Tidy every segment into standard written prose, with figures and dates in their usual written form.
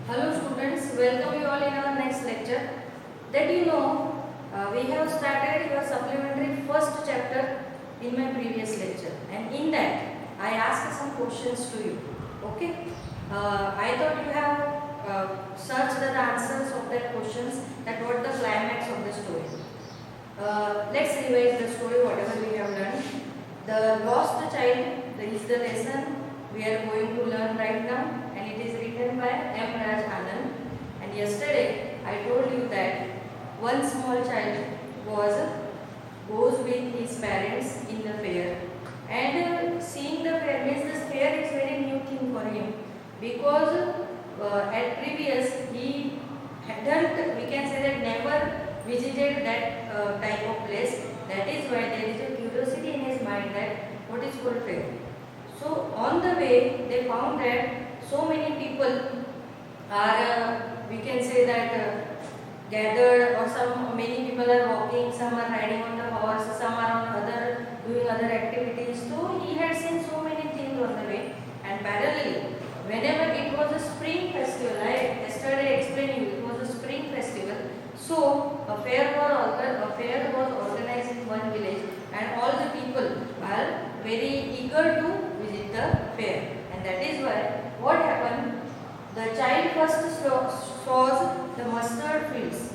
Hello students, welcome you all in our next lecture. That we have started your supplementary first chapter in my previous lecture, and in that I asked some questions to you. Okay, I thought you have searched the answers of that questions, that what the climax of the story. Let's revise the story whatever we have learned. The lost child is the lesson we are going to learn right now, and it is written by M. Raj Anand. And yesterday I told you that one small child goes with his parents in the fair, and seeing the fair means the fair is very new thing for him, because at previous he hadn't, we can say that, never visited that type of place. That is why there is a curiosity in his mind that what is called fair. So on the way they found that so many people are, we can say that, gathered, or many people are walking, some are riding on the horse, some are on other doing other activities. So he had seen so many things on the way, and parallelly, whenever it was a spring festival, I yesterday explained you it was a spring festival. So a fair was organized in one village, and all the people are very eager to visit the fair. And that is why what happened, the child first saw the mustard fields.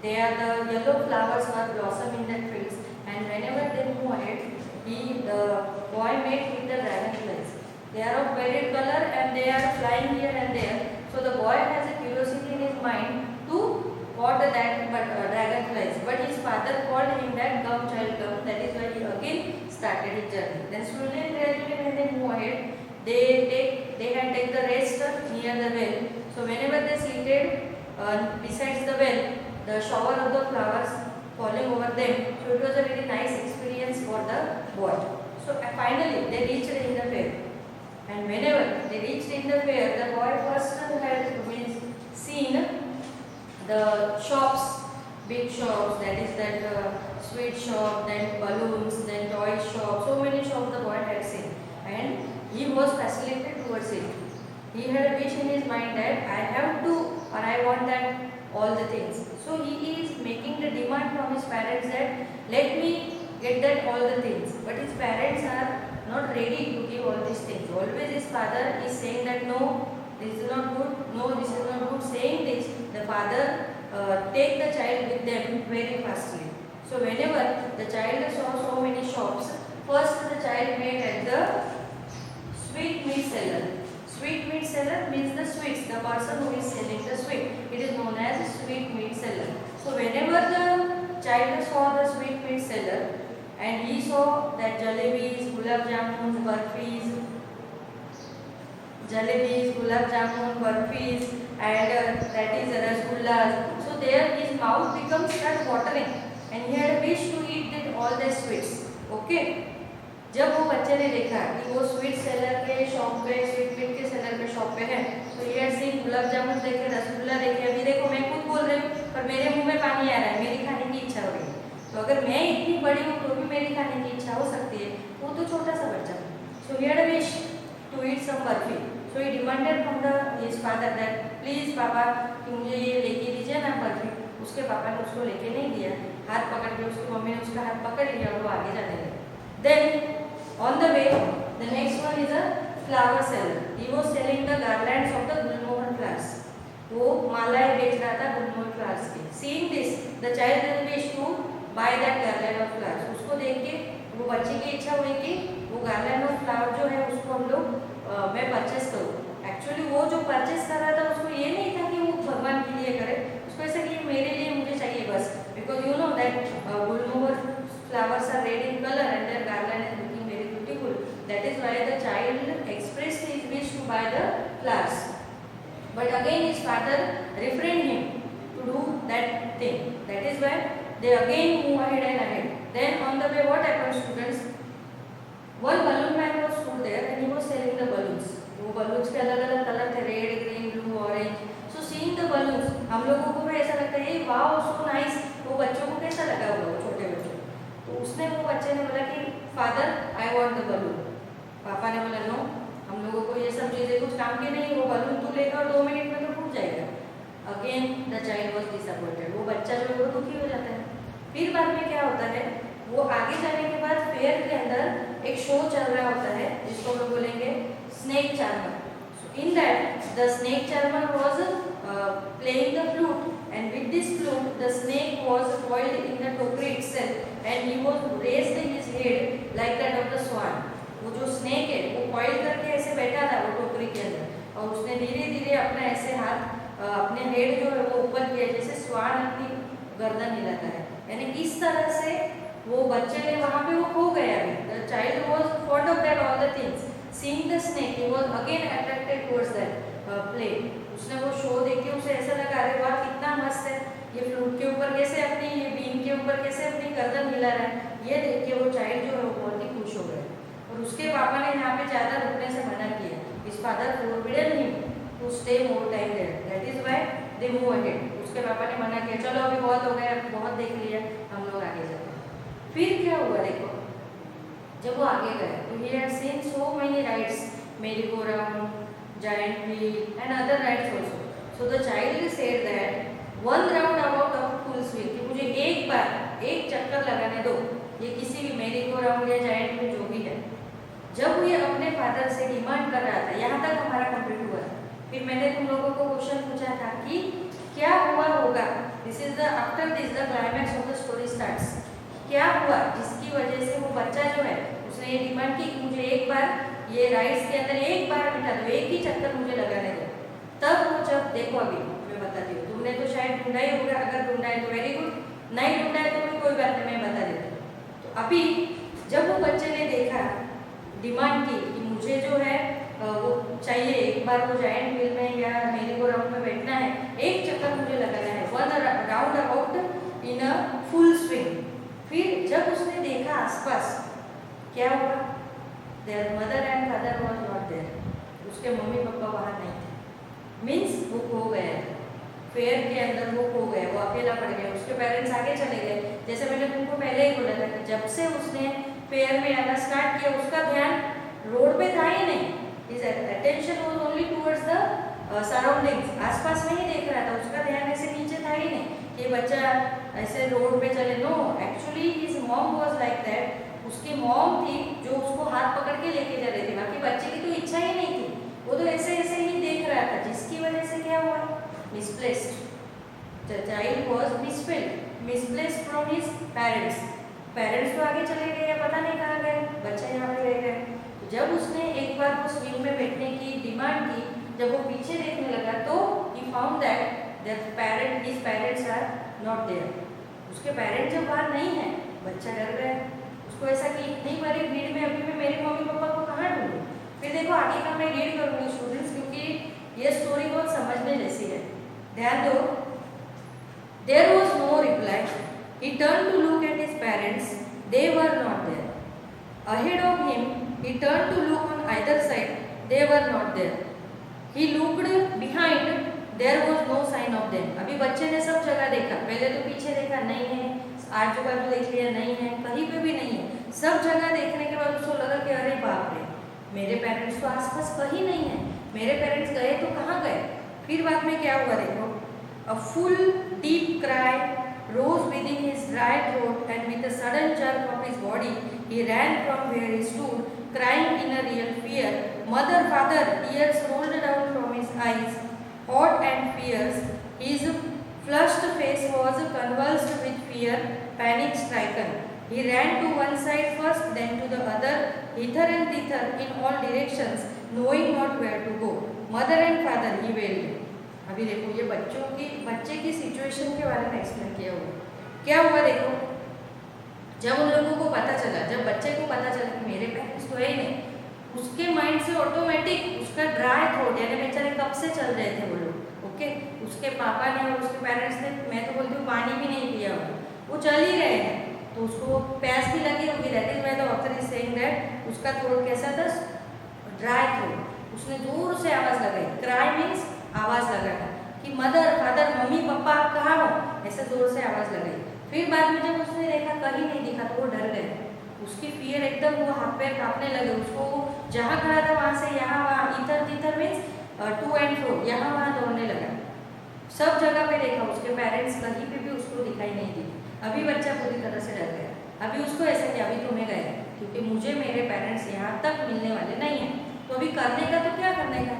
The yellow flowers were blossom in that fields, and whenever they move ahead, the boy met with the dragonflies. They are of varied color and they are flying here and there. So the boy has a curiosity in his mind to caught that dragonflies. But his father called him that come child come. That is why he again started his journey. Then slowly and gradually when they move ahead, they can take the rest near the well. So whenever they seated besides the well, the shower of the flowers falling over them. So it was a very nice experience for the boy. So finally they reached in the fair. And whenever they reached in the fair, the boy first had seen the shops, big shops, that is that sweet shop, then balloons, then toy shop, so many shops the boy had seen, and he was fascinated towards it. He had a wish in his mind that I have to, or I want that all the things. So he is making the demand from his parents that let me get that all the things. But his parents are not ready to give all these things. Always his father is saying that no, this is not good, no, this is not good. Saying this, the father take the child with them very fastly. So whenever the child saw so many shops, first the child met at the sweet meat seller. Sweet meat seller means the sweets, the person who is selling the sweet. It is known as sweet meat seller. So whenever the child saw the sweet meat seller, and he saw that jalebis, gulab jamuns, burfis, and that is rasgullas. So there his mouth becomes start watering, and he had a wish to eat that all the sweets. Okay. जब वो बच्चे ने देखा कि वो sweet seller के shop पे, sweet meet के सेलर के शॉप पे है, तो ये सीन गुलाब जामुन देखे, रसगुल्ला देखे, अभी देखो मैं खुद बोल रही हूँ पर मेरे मुंह में पानी आ रहा है, मेरी खाने की इच्छा हो रही है। तो अगर मैं इतनी बड़ी हूँ तो भी मेरी खाने की इच्छा हो सकती है, वो तो छोटा सा बच्चा। So he had a wish to eat some barfi. So he demanded from the his father that please पापा कि मुझे ये लेके दीजिए ना बर्फी. उसके पापा ने उसको लेके नहीं दिया, हाथ पकड़ के उसकी मम्मी ने उसका हाथ पकड़ लिया और वो आगे जाने लगे. Then on the way, the next one is a flower seller. He was selling the garlands of the gulmohar flowers. वो मालाएं बेच रहा था गुलमोहर फ्लावर्स की. Seeing this, the child had wished to buy that garland of flowers. उसको देख के वो बच्चे की इच्छा हुई कि वो garland of flower जो है उसको हम लोग मैं परचेस करूँ. एक्चुअली वो जो परचेस कर रहा था उसको ये नहीं था कि वो भगवान के लिए करे, उसको ऐसा कि मेरे लिए मुझे चाहिए बस. Because you know that gulmohar flowers are red in color and their garland is looking very beautiful. That is why the child expressed his wish to buy the flowers. But again his father refrained him to do that thing. That is why they again move ahead and ahead. Then on the way what happened, students? One balloon man was stood there and he was selling the balloons. वो balloons के अलग अलग colour थे, red, green, blue, orange. So seeing the balloons, हम लोगों को भी ऐसा लगता है वाओ सो नाइस. वो बच्चों को कैसा लगा होगा, वो छोटे बच्चों. तो उसने वो बच्चे ने बोला कि father I want the balloon. पापा ने बोला नो, हम लोगों को ये सब चीज़ें कुछ काम की नहीं, वो बलून तू लेकर 2 मिनट में तो फूट जाएगा. डिसअपॉइंटेड, वो बच्चा जो है वो दुखी हो जाता है। फिर बाद में क्या होता है, वो आगे जाने के बाद फेयर के अंदर एक शो चल रहा होता है जिसको हम बोलेंगे snake charmer. In that, the snake charmer was playing the flute, and with this flute, the snake was coiled in the टोकरी itself, and he was raised his head like that of the swan. वो जो snake है, वो coil करके ऐसे बैठा था वो टोकरी के अंदर, और उसने धीरे धीरे अपना ऐसे हाथ अपने हेड जो है वो ऊपर किया, जैसे स्वान अपनी गर्दन हिलाता है। यानी इस तरह से वो बच्चे ने वहाँ पे वो खो गया। अभी the child was fond of that all the things. Seeing the snake, he was again attracted towards that play. उसने वो शो देख के उसे ऐसा लगा, अरे वाह कितना मस्त है, ये फ्लूट के ऊपर कैसे अपनी, ये बीन के ऊपर कैसे अपनी गर्दन हिला रहा है। ये देख के वो चाइल्ड जो है वो बहुत ही खुश हो गए, और उसके पापा ने यहाँ पे ज़्यादा रुकने से मना किया। His father forbidden him to stay more time there. That is why they move ahead. उसके पापा ने मना किया, चलो अभी बहुत हो गया, बहुत देख लिया, हम लोग आगे जाते हैं। फिर क्या हुआ देखो, जब वो आगे गए तो he had seen so many rides, merry-go-round, giant wheel and other rides also. So the child said that one round about of fools wheel, कि मुझे एक बार एक चक्कर लगाने दो, ये किसी भी merry-go-round या giant wheel जो भी है। जब ये अपने फादर से डिमांड कर रहा था, यहाँ तक हमारा कंप्लीट हुआ। फिर मैंने तुम लोगों को क्वेश्चन पूछा था कि क्या हुआ होगा, this is the after this the climax of the story starts. क्या हुआ जिसकी वजह से वो बच्चा जो है उसने ये डिमांड की कि मुझे एक बार ये राइड्स के अंदर एक बार बिठा दो, एक ही चक्कर मुझे लगाने दो। तब वो जब देखो, अभी मैं बताती हूँ, तुमने तो शायद ढूंढा ही होगा, अगर ढूंढा है तो वेरी गुड, नहीं ढूंढा है तो भी कोई बात नहीं, मैं बता देती हूँ। तो अभी जब वो बच्चे ने देखा, डिमांड की कि मुझे जो है वो चाहिए, एक बार वो जायंट व्हील में या merry-go-round में बैठना है, एक चक्कर मुझे लगाना है, one roundabout in a full swing. फिर जब उसने देखा आसपास, क्या हुआ, there mother and father was not there, उसके मम्मी पापा वहाँ नहीं थे। मीन्स वो खो गया, फेयर के अंदर वो खो गया, वो अकेला पड़ गया, उसके पेरेंट्स आगे चले गए। जैसे मैंने तुमको पहले ही बोला था कि जब से उसने फेयर में आना स्टार्ट किया, उसका ध्यान रोड पे था ही नहीं, his attention was only towards the surroundings, आसपास में ही देख रहा था, उसका ध्यान ऐसे नीचे था ही नहीं कि बच्चा ऐसे रोड पे चले। No, actually his mom was like that, उसकी मॉम थी जो उसको हाथ पकड़ के लेके जा रही थी, बाकी बच्चे की तो इच्छा ही नहीं थी, वो तो ऐसे ऐसे ही देख रहा था, जिसकी वजह से क्या हुआ, misplaced, the child was misplaced from his parents. Parents तो आगे चले गए या पता नहीं कहाँ गए, बच्चा यहाँ पे रह गया। जब उसने एक बार वो स्विंग में बैठने की डिमांड की, जब वो पीछे देखने लगा तो he found that his parents are not there, उसके पेरेंट्स जब वहाँ नहीं है, बच्चा डर गया। उसको ऐसा कि इतनी बड़ी भीड़ में अभी मैं मेरे मम्मी पापा को कहाँ ढूंढूं। फिर देखो आगे का मैं रीड करूँगी स्टूडेंट्स, क्योंकि ये स्टोरी बहुत समझने जैसी है, ध्यान दो। There was no reply, he turn to look at his parents, they were not there. Ahead of him, he turned to look on either side, they were not there. He looked behind, there was no sign of them. अभी बच्चे ने सब जगह देखा, पहले तो पीछे देखा, नहीं है, आजू बाजू देख लिया, नहीं है, कहीं पे भी नहीं है। सब जगह देखने के बाद उसको लगा कि अरे बाप रे, मेरे पेरेंट्स तो आसपास कहीं नहीं है, मेरे पेरेंट्स गए तो कहाँ गए। फिर बाद में क्या हुआ देखो, a full deep cry rose within his dry throat, and with a sudden jerk of his body, he ran from where he stood, crying in a real fear. Mother, father, tears rolled down from his eyes, hot and fierce. His flushed face was convulsed with fear, panic striken. He ran to one side first, then to the other, hither and thither in all directions, knowing not where to go. Mother and father, he wailed. अभी देखो ये बच्चे की situation के बारे में explain किया हुआ। क्या हुआ देखो, जब उन लोगों को पता चला, जब बच्चे को पता चला कि मेरे पेरेंट्स तो है ही नहीं, उसके माइंड से ऑटोमेटिक उसका ड्राई थ्रोट, यानी बेचारे कब से चल रहे थे वो लोग, ओके, उसके पापा ने और उसके पेरेंट्स ने, मैं तो बोलती हूँ पानी भी नहीं पिया होगा, वो चल ही रहे हैं, तो उसको प्यास भी लगी होगी। That is why the author is saying that उसका थ्रोट कैसा था, ड्राई थ्रोट। उसने जोर से आवाज़ लगाई, क्राई मीन्स आवाज़ लगाना, कि मदर फादर मम्मी पापा आप कहाँ हो, ऐसे जोर से आवाज़ लगाई। फिर बाद में जब उसने देखा कहीं नहीं दिखा तो वो डर गए, उसकी फियर एकदम, वो हाथ पैर कांपने लगे, उसको जहाँ खड़ा था वहाँ से यहाँ वहाँ, इधर तिधर मीन्स टू एंड फ्रो, यहाँ वहाँ दौड़ने लगा। सब जगह पे देखा, उसके पेरेंट्स कहीं पे भी उसको दिखाई नहीं दी। अभी बच्चा पूरी तरह से डर गया। अभी उसको ऐसा कि अभी तो मैं गया, क्योंकि मुझे मेरे पेरेंट्स यहाँ तक मिलने वाले नहीं हैं, तो अभी करने का तो क्या करने का,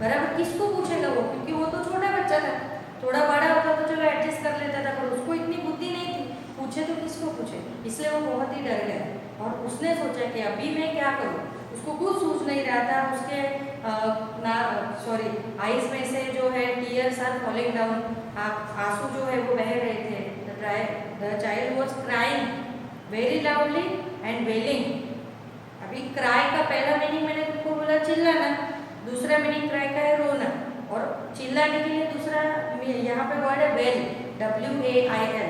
बराबर किसको पूछेगा वो, क्योंकि वो तो छोटा बच्चा था। थोड़ा बड़ा होता तो चलो एडजस्ट कर लेता था, पर उसको इतनी बुद्धि नहीं थी, पूछे तो किसको पूछे, इसलिए वो बहुत ही डर गया। और उसने सोचा कि अभी मैं क्या करूँ, उसको कुछ सूझ नहीं रहा था। उसके आईज में से जो है टीयर्स आर फॉलिंग डाउन, आंसू जो है वो बह रहे थे। The child was crying very loudly and wailing. अभी क्राई का पहला मीनिंग मैंने तुमको बोला चिल्लाना, दूसरा मीनिंग क्राई का है रोना, और चिल्लाने के लिए दूसरा यहाँ पे वर्ड है वेल, WAIL।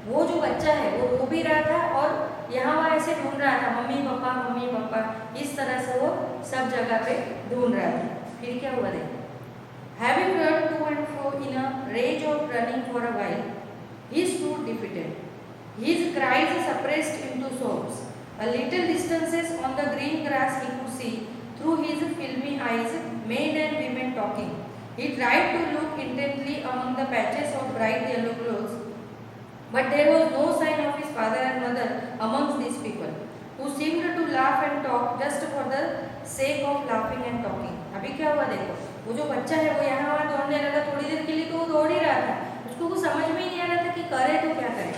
वो जो बच्चा है वो रो भी रहा था और यहाँ वहाँ ऐसे ढूंढ रहा था, मम्मी पापा, इस तरह से वो सब जगह पे ढूंढ रहा था। फिर क्या हुआ देखो, having run to and fro in a rage of running for a while, he stood defeated, his cries suppressed into sobs. A little distances on the green grass he could see through his filmy eyes men and women talking. He tried to look intently among the patches of bright yellow clothes, but there was no sign of his father and mother amongst these people, who seemed to laugh and talk just for the sake of laughing and talking. अभी क्या हुआ देखो, वो जो बच्चा है वो यहाँ वहाँ दौड़ने लगा। थोड़ी देर के लिए तो वो दौड़ ही रहा था, उसको कुछ समझ में ही नहीं आ रहा था कि करे तो क्या करे।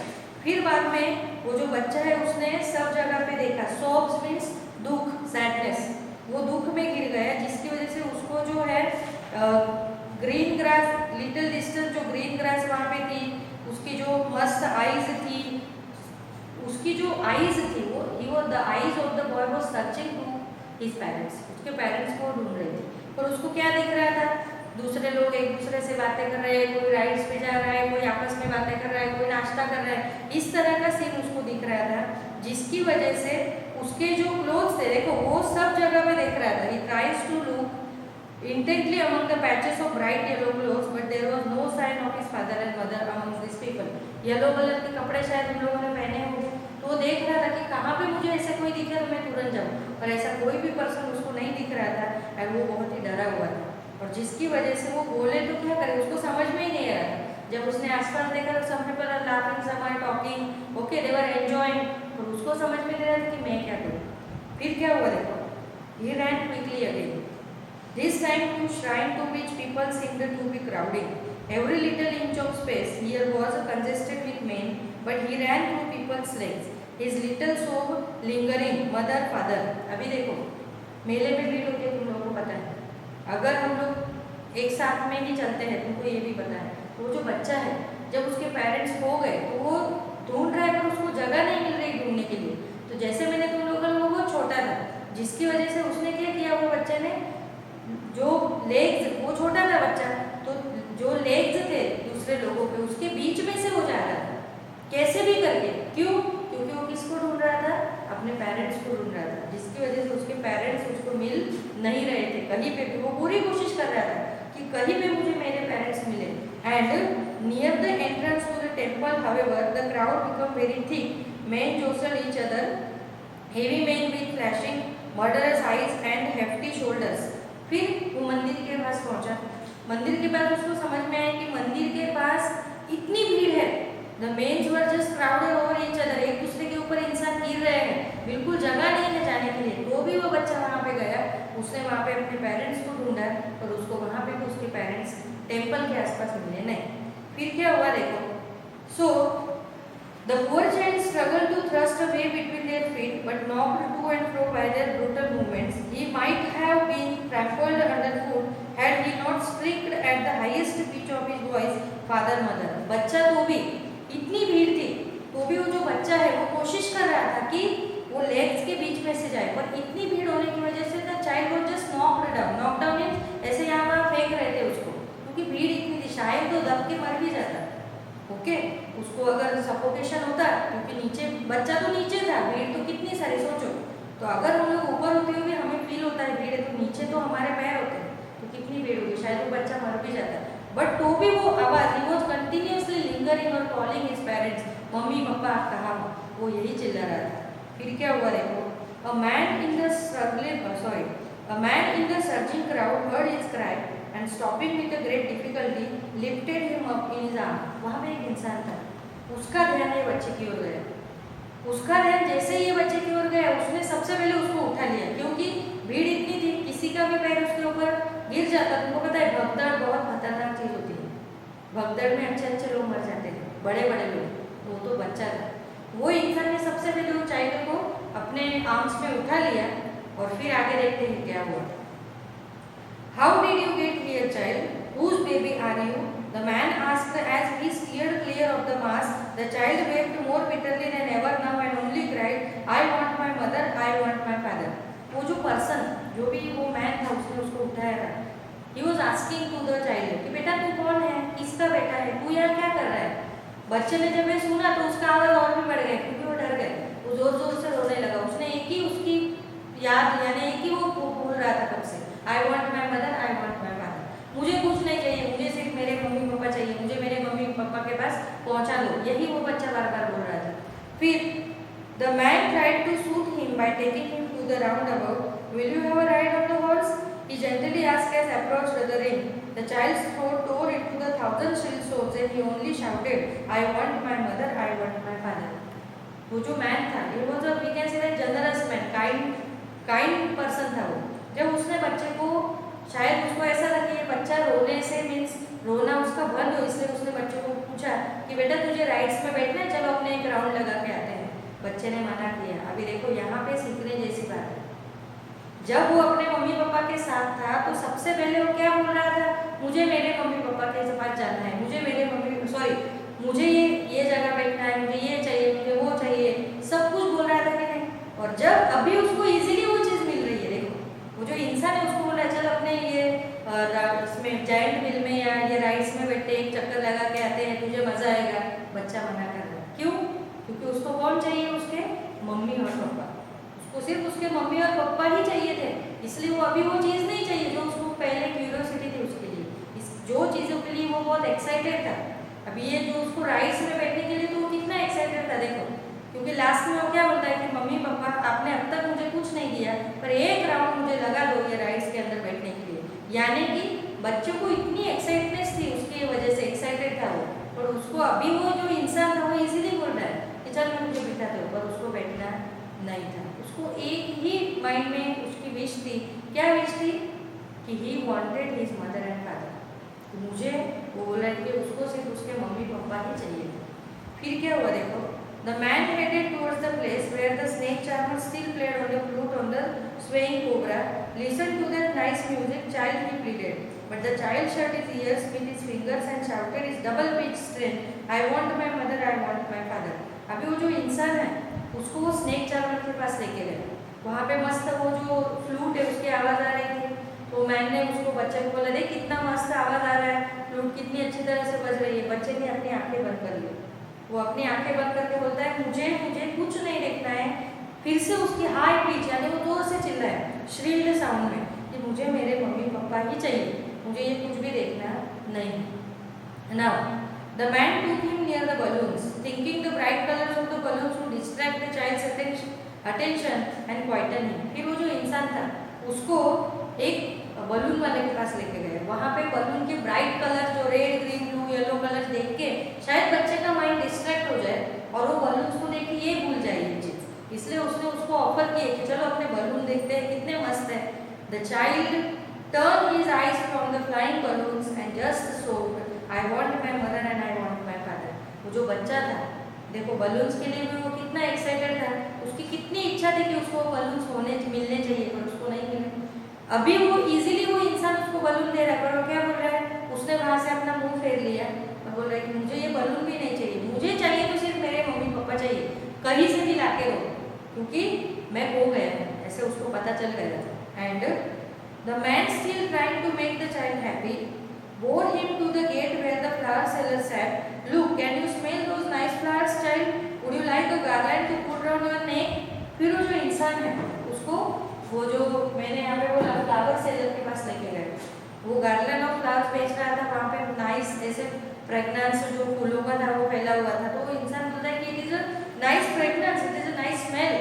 फिर बाद में वो जो बच्चा है उसने सब जगह पे देखा, सोब्स मीन्स दुख, सैडनेस, वो दुख में गिर गया, जिसकी वजह से उसको जो है ग्रीन ग्रास, लिटिल डिस्टेंस जो ग्रीन ग्रास वहाँ पे थी, उसकी जो मस्त आईज थी, उसकी जो आईज थी वो the eyes of the boy was searching to his parents, उसके पेरेंट्स को ढूंढ रहे थे। पर उसको क्या दिख रहा था, दूसरे लोग एक दूसरे से बातें कर रहे हैं, कोई राइड्स पे जा रहा है, कोई आपस में बातें कर रहा है, कोई नाश्ता कर रहा है, इस तरह का सीन उसको दिख रहा था, जिसकी वजह से उसके जो क्लोथ्स थे देखो वो सब जगह पे देख रहा था। He tries to look intently among the patches of bright yellow clothes, but there was no sign of his father and mother among these people. Yellow colour के कपड़े शायद हम लोगों ने पहने होंगे, तो वो देख रहा था कि कहाँ पे मुझे ऐसे कोई दिखे तो मैं तुरंत जाऊँ, पर ऐसा कोई भी पर्सन उसको नहीं दिख रहा था, और वो बहुत ही डरा हुआ था। और जिसकी वजह से वो बोले तो क्या करे, उसको समझ में ही नहीं आ रहा था। जब उसने आसपास देखा तो some people are laughing, some are talking, okay, they were enjoying, तो उसको समझ में नहीं आ रहा था कि मैं क्या करूँ। फिर क्या हुआ देखो, he ran quickly again, this time to shrine to which people seemed to be crowding. Every little inch of space here was congested with men, but he ran through people's legs, his little soul lingering, mother, father. अभी देखो, मेले में भीड़ होती है, तुम लोगों को पता है, अगर हम लोग एक साथ में ही चलते हैं, तुमको ये भी पता है, वो जो बच्चा है जब उसके पेरेंट्स खो गए तो वो ढूंढ रहा है, पर उसको जगह नहीं मिल रही ढूंढने के लिए। तो जैसे मैंने तुम लोगों को, वो छोटा था, जिसकी वजह से उसने क्या किया, वो बच्चे ने जो लेग्स, वो छोटा था बच्चा, तो जो लेग्स थे दूसरे लोगों के, उसके बीच में से वो जा रहा था, कैसे भी करके। क्यों? क्योंकि वो किसको ढूंढ रहा था, अपने पेरेंट्स को ढूंढ रहा था, जिसकी वजह से उसके पेरेंट्स उसको मिल नहीं रहे थे कहीं पे भी। वो पूरी कोशिश कर रहा था कि कहीं पे मुझे मेरे पेरेंट्स मिले। And near the entrance to the temple however the crowd become very thick, men jostled each other, heavy men with flashing murderous eyes and hefty shoulders. फिर वो मंदिर के पास पहुंचा। मंदिर के पास उसको समझ में आया कि मंदिर के पास इतनी भीड़ है, the mens were just crowded over each other, एक दूसरे के ऊपर इंसान गिर रहे हैं, बिल्कुल जगह नहीं है जाने के लिए। तो भी वो बच्चा वहाँ पे गया, उसने वहाँ पे अपने पेरेंट्स को ढूंढा, और उसको वहाँ पे उसके पेरेंट्स टेम्पल के आसपास मिले नहीं। फिर क्या हुआ देखो, सो the poor child struggled to thrust a way between their feet, but knocked to and fro by their brutal movements. He might have been trampled underfoot had he not shrieked at the highest pitch of his voice, "Father, mother!" बच्चा तो भी, इतनी भीड़ थी तो भी वो जो बच्चा है वो कोशिश कर रहा था कि वो लेग्स के बीच में से जाए, पर इतनी भीड़ होने की वजह से the child was just knocked down. Knock down means ऐसे यहाँ वहाँ फेंक रहे थे उसको, क्योंकि भीड़ इतनी थी, शायद तो दब के मर भी जाता। ओके, उसको अगर सफोकेशन होता, क्योंकि नीचे बच्चा तो नीचे था, भीड़ तो कितनी सारी सोचो, तो अगर हम लोग ऊपर होते हुए हमें फील होता है भीड़ है, तो नीचे तो हमारे पैर होते हैं, तो कितनी भीड़ होगी, शायद वो बच्चा मर भी जाता। बट तो भी वो आवाज, ही वॉज कंटिन्यूसली लिंगरिंग और calling his parents, mummy papa आप कहाँ हो, वो यही चिल्ला रहा था। फिर क्या हुआ देखो, a man in the surging crowd heard his cry, and stopping with a great difficulty lifted him up in his arm. वहाँ पे एक इंसान था, उसका ध्यान ये बच्चे की ओर गया। उसका ध्यान जैसे ही ये बच्चे की ओर गया, उसने सबसे पहले उसको उठा लिया, क्योंकि भीड़ इतनी थी, किसी का भी पैर उसके ऊपर गिर जाता। तुमको पता है भगदड़ बहुत खतरनाक चीज होती है। भगदड़ में अच्छे अच्छे लोग मर जाते थे, बड़े बड़े लोग। वो तो बच्चा था। वो इंसान ने सबसे पहले वो चाइल्ड को अपने आर्म्स में उठा लिया और फिर आगे देखते हैं क्या हुआ। How did you get here child, whose baby are you? The man asked as he steered clear of the mass. The child wept more bitterly than ever now and only cried, I want my mother, I want my father. वो जो person, जो भी वो man था, उसने उसको उठाया था। He was asking to the child कि बेटा तू कौन है, किसका बेटा है, तू यहाँ क्या कर रहा है। बच्चे ने जब ये सुना तो उसका आवाज और भी बढ़ गया, क्योंकि वो डर गया। वो जोर जोर से रोने लगा। उसने एक ही उसकी याद, यानी एक ही वो बोल रहा था कब से, I want my mother, I want my father. मुझे कुछ नहीं चाहिए, मुझे सिर्फ मेरे मम्मी पापा चाहिए, मुझे मेरे मम्मी पापा के पास पहुंचा दो। यही वो बच्चा बार बार बोल रहा था। फिर the man tried to suit him by taking him to the roundabout. Will you have a ride on the horse, he gently asked as approached the ring. The child's throat tore into the thousand shrill sobs and he only shouted, I want my mother, I want my father. वो जो man था, it was a, we can say that generous man, kind person था वो। जब उसने बच्चे को, शायद उसको ऐसा था कि ये बच्चा रोने से मीन्स रोना उसका बंद हो, इसलिए उसने बच्चे को पूछा कि बेटा तुझे राइड्स में बैठना है, चलो अपने एक राउंड लगा के आते हैं। बच्चे ने मना किया। अभी देखो यहाँ पे सीखने जैसी बात है। जब वो अपने मम्मी पापा के साथ था तो सबसे पहले वो क्या बोल रहा था, मुझे मेरे मम्मी पापा के पास जाना है, मुझे ये जगह बैठना है, मुझे ये चाहिए, मुझे वो चाहिए, सब कुछ बोल रहा था कि नहीं। और जब अभी उसको इजीली वो चीज़ मिल रही है, देखो वो जो इंसान है उसको बोल रहा है चल अपने ये इसमें जायंट मिल में या ये राइड्स में बैठते एक चक्कर लगा के आते हैं, तुझे मजा आएगा। बच्चा मना कर रहा है, क्यों? क्योंकि उसको कौन चाहिए, उसके मम्मी और पापा। उसको सिर्फ उसके मम्मी और पापा ही चाहिए थे, इसलिए वो अभी वो चीज़ नहीं चाहिए जो उसको पहले क्यूरियोसिटी थी उसके लिए। जो चीज़ों के लिए वो बहुत एक्साइटेड था, अभी ये जो उसको राइड्स में बैठने के लिए तो वो कितना एक्साइटेड था देखो। क्योंकि लास्ट में वो क्या बोलता है कि मम्मी पापा आपने अब तक मुझे कुछ नहीं दिया, पर एक राउंड मुझे लगा दो ये राइड्स के अंदर बैठने के लिए। यानी कि बच्चों को इतनी एक्साइटनेस थी, उसकी वजह से एक्साइटेड था वो। पर उसको अभी वो जो इंसान था वो इजीली बोल रहा है कि चल मैं मुझे बिठाते हो, पर उसको बैठना नहीं था। उसको एक ही माइंड में उसकी विश थी, क्या विश थी कि he wanted his mother and father. मुझे वो बोला कि उसको सिर्फ उसके मम्मी पापा ही चाहिए थे। फिर क्या हुआ देखो, the man headed towards the place where the snake charmer still played on the flute on the swaying cobra. Listen to that nice music, child, he pleaded. But the child shut his ears with his fingers and shouted his double pitched strain, I want my mother, I want my father. अभी वो जो इंसान है उसको वो snake charmer के पास लेके गए। वहाँ पे मस्त वो जो फ्लूट है उसकी आवाज़ आ रही थी, तो मैंने उसको बच्चे को बोला देख कितना मस्त आवाज़ आ रहा है, फ्लूट कितनी अच्छी तरह से बज रही है। बच्चे ने अपनी आंखें बंद कर ली। वो अपनी आंखें बंद करके बोलता है मुझे कुछ नहीं देखना है। फिर से उसकी हाई पिच यानी वो जोर से चिल्लाए श्रील्ड साउंड में कि मुझे मेरे मम्मी पापा ही चाहिए, मुझे ये कुछ भी देखना नहीं। Now the man took him near the balloons, thinking the bright colors of the balloons would distract the child's attention and quieten him. फिर वो जो इंसान था उसको एक बलून वाले के पास लेके गए। वहाँ पे बलून के ब्राइट कलर जो red green blue yellow colour देख के शायद बच्चे का माइंड डिस्ट्रैक्ट हो जाए और वो बलून्स को देख के ये भूल जाए ये चीज़। इसलिए उसने उसको ऑफर किए कि चलो अपने बलून देखते हैं कितने मस्त है। The child turn his eyes from the flying balloons and just sobbed I want my mother and I want my father. वो जो बच्चा था देखो बलून्स के लिए भी वो कितना एक्साइटेड था, उसकी कितनी इच्छा थी कि उसको बलून्स मिलने चाहिए पर उसको नहीं मिले। अभी वो इजीली वो इंसान उसको बलून दे रहा है पर वो क्या बोल रहा है, उसने वहाँ से अपना मुंह फेर लिया और बोल रहा है कि मुझे ये बलून भी नहीं चाहिए, मुझे चाहिए तो सिर्फ मेरे मम्मी पापा चाहिए, कहीं से भी लाके दो क्योंकि मैं हो गया हूँ, ऐसे उसको पता चल गया था। And the man still trying to make the child happy bore him to the gate where the flower seller sat. Look, can you smell those nice flowers, child? Would you like a garland to put around your neck? फिर वो जो इंसान है उसको वो जो मैंने यहाँ पे बोला फ्लावर सेलर के पास लेके गए, वो गार्लैंड ऑफ फ्लावर्स बेच रहा था। वहाँ पे नाइस ऐसे फ्रेगनेंस जो फूलों का था वो फैला हुआ था, तो वो इंसान बोलता है कि it is a nice fragrance, it is a nice smell.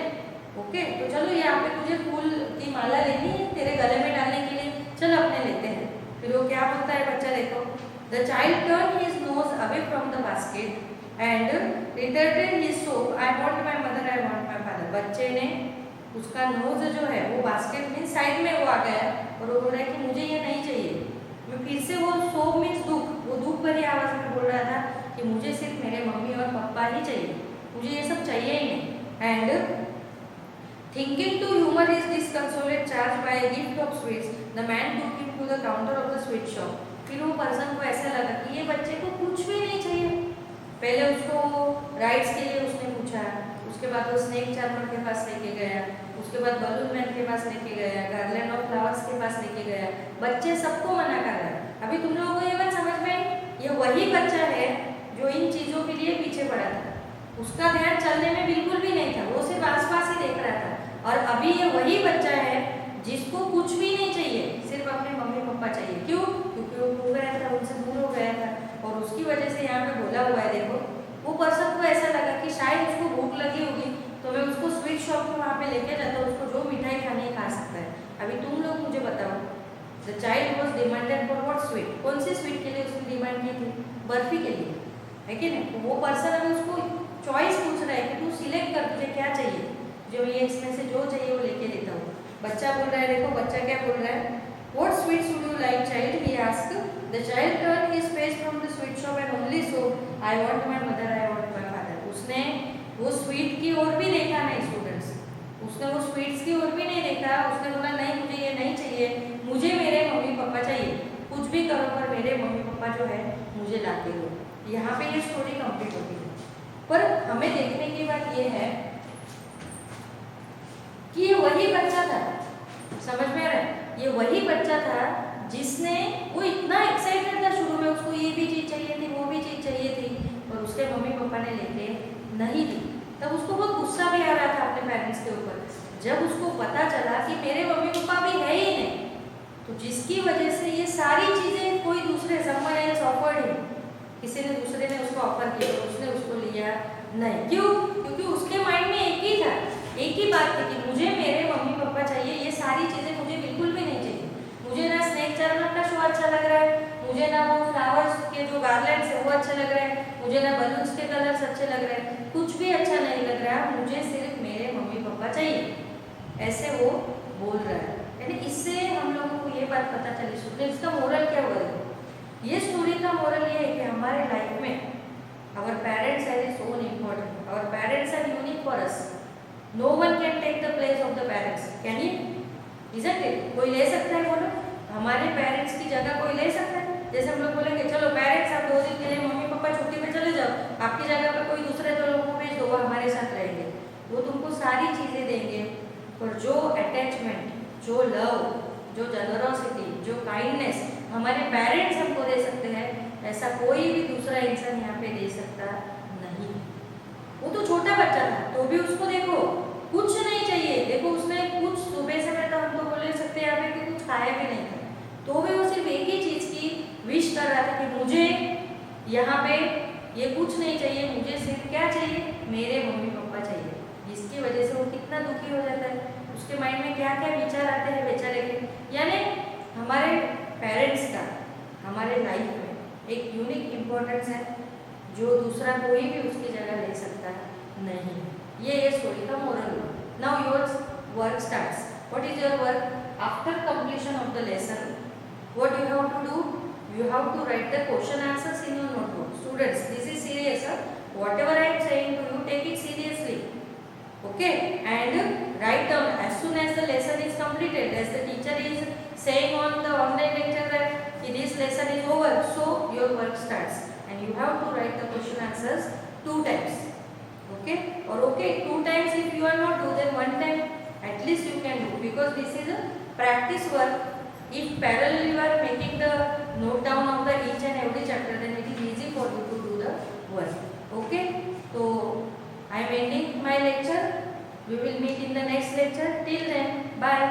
Okay, तो चलो यहाँ पे तुझे फूल की माला लेनी है तेरे गले में डालने के लिए, चलो अपने लेते हैं। फिर वो क्या बोलता है बच्चा, देखो, the child turn his nose away from the basket and retorted his sob, I want my mother, I want my father. बच्चे ने उसका नोज जो है वो बास्केट में साइड में वो आ गया और वो बोल रहा है कि मुझे ये नहीं चाहिए। मैं फिर से वो सोप मीन्स दुख, वो दुख भरी आवाज में बोल रहा था कि मुझे सिर्फ मेरे मम्मी और पापा ही चाहिए, मुझे ये सब चाहिए ही नहीं। And thinking to humor his disconsolate charge by a gift of sweets, the man took him to the counter of the sweet shop. फिर वो पर्सन को ऐसा लगा कि ये बच्चे को कुछ भी नहीं चाहिए। पहले उसको राइड्स के लिए उसने पूछा, उसके बाद वो स्नेक चार्मर के पास लेके गया, उसके बाद बलून मैन के पास लेके गया, गार्लैंड ऑफ फ्लावर्स के पास लेके गया। बच्चे सबको मना कर रहे हैं। अभी तुम लोगों को ये बात समझ में आई, ये वही बच्चा है जो इन चीजों के लिए पीछे पड़ा था। उसका ध्यान चलने में बिल्कुल भी नहीं था, वो सिर्फ आसपास ही देख रहा था। और अभी ये वही बच्चा है जिसको कुछ भी नहीं चाहिए, सिर्फ अपने मम्मी पापा चाहिए। क्यों? क्योंकि वो खो गया था, उनसे दूर हो गया था और उसकी वजह से यहाँ पे बोला हुआ है। देखो, वो पर्सन को ऐसा लगा कि शायद उसको भूख लगी होगी तो मैं उसको स्वीट शॉप में वहाँ पे लेके जाता हूँ, उसको जो मिठाई खानी है खा सकता है। अभी तुम लोग मुझे बताओ, the child was demanded for what sweet, कौन सी स्वीट के लिए उसने डिमांड की थी? बर्फी के लिए, है कि नहीं? तो वो पर्सन अभी उसको चॉइस पूछ रहा है कि तू सिलेक्ट कर, तुझे क्या चाहिए, जो ये इसमें से जो चाहिए वो लेके देता हूँ। बच्चा बोल रहा है, देखो बच्चा क्या बोल रहा है, What sweets would you like, child? He asked. The child turned his face from the sweet shop and only saw, I want my mother, I want my father. उसने वो स्वीट की ओर भी देखा नहीं स्टूडेंट्स, उसने वो स्वीट्स की ओर भी नहीं देखा। उसने बोला नहीं, मुझे ये नहीं चाहिए, मुझे मेरे मम्मी पापा चाहिए, कुछ भी करो पर मेरे मम्मी पापा जो है मुझे ला के दो। यहाँ पे ये स्टोरी कंप्लीट होती है। पर हमें देखने की बात ये है कि ये वही बच्चा था, समझ में आ रहा है? ये वही बच्चा था जिसने, वो इतना एक्साइटेड था शुरू में, उसको ये भी चीज चाहिए थी, वो भी चीज चाहिए थी, और उसके मम्मी पापा ने लेके नहीं दी। तब उसको बहुत गुस्सा भी आ रहा था अपने पेरेंट्स के ऊपर। जब उसको पता चला कि मेरे मम्मी पापा भी है ही नहीं, तो जिसकी वजह से ये सारी चीजें कोई दूसरे समवन एल्स ऑफर्ड हिम, किसी ने दूसरे ने उसको ऑफर किया तो उसने उसको लिया नहीं। क्यों? क्योंकि उसके माइंड में एक ही था, एक ही बात थी कि मुझे मेरे मम्मी पापा चाहिए, ये सारी चीजें मुझे बिल्कुल भी नहीं चाहिए। मुझे ना स्नेक चार्मर का शो अच्छा लग रहा है, मुझे ना वो फ्लावर्स के जो गार्लैंड्स है वो अच्छे लग रहे हैं, मुझे ना बलून्स के कलर्स अच्छे लग रहे हैं, कुछ भी अच्छा नहीं लग रहा, मुझे सिर्फ मेरे मम्मी पापा चाहिए। ऐसे वो बोल रहा है। यानी इससे हम लोगों को ये बात पता चली स्टूडेंट्स, इसका मोरल क्या हुआ? ये स्टोरी का मोरल ये है कि हमारे लाइफ में our parents are so important, our parents are unique for us, no one can take the place of the parents, can he? Isn't it? कोई ले सकता है? बोलो, हमारे पेरेंट्स की जगह कोई ले सकता है? जैसे हम लोग बोलेंगे चलो पेरेंट्स आप 2 दिन के लिए मम्मी पापा छुट्टी पे चले जाओ, आपकी जगह पर कोई दूसरे 2 लोगों को भेज दो, वो हमारे साथ रहेंगे, वो तुमको सारी चीजें देंगे, पर जो अटैचमेंट, जो लव, जो जनरोसिटी, जो काइंडनेस हमारे पेरेंट्स हमको दे सकते हैं, ऐसा कोई भी दूसरा इंसान यहाँ पे दे सकता नहीं। वो तो छोटा बच्चा था तो भी उसको देखो कुछ नहीं चाहिए। देखो उसने कुछ सुबह से, मैं तो हम तो बोल सकते हैं यहाँ पे कि कुछ खाया भी नहीं था, तो भी वो सिर्फ एक ही चीज की विश कर रहा था कि मुझे यहाँ पे ये कुछ नहीं चाहिए, मुझे सिर्फ क्या चाहिए, मेरे मम्मी पापा चाहिए। जिसकी वजह से वो कितना दुखी हो जाता है, उसके माइंड में क्या क्या विचार आते हैं बेचारे के। यानी हमारे पेरेंट्स का हमारे लाइफ में एक यूनिक इम्पोर्टेंस है जो दूसरा कोई भी उसकी जगह ले सकता नहीं। ये स्टोरी का मोरल हुआ। Now your work starts. What is your work? After completion of the lesson, what you have to do? You have to write the question answers in your notebook. Students, this is serious. Whatever I am saying to you, take it seriously. Okay? And write down as soon as the lesson is completed. As the teacher is saying on the online lecture that this lesson is over, so your work starts. And you have to write the question answers 2 times. Okay? Or okay, 2 times if you are not do, then 1 time at least you can do. Because this is a practice work. If parallel you are making the note down of the each and every chapter, then it is easy for you to do the work. Okay? So I am ending my lecture. We will meet in the next lecture. Till then, bye.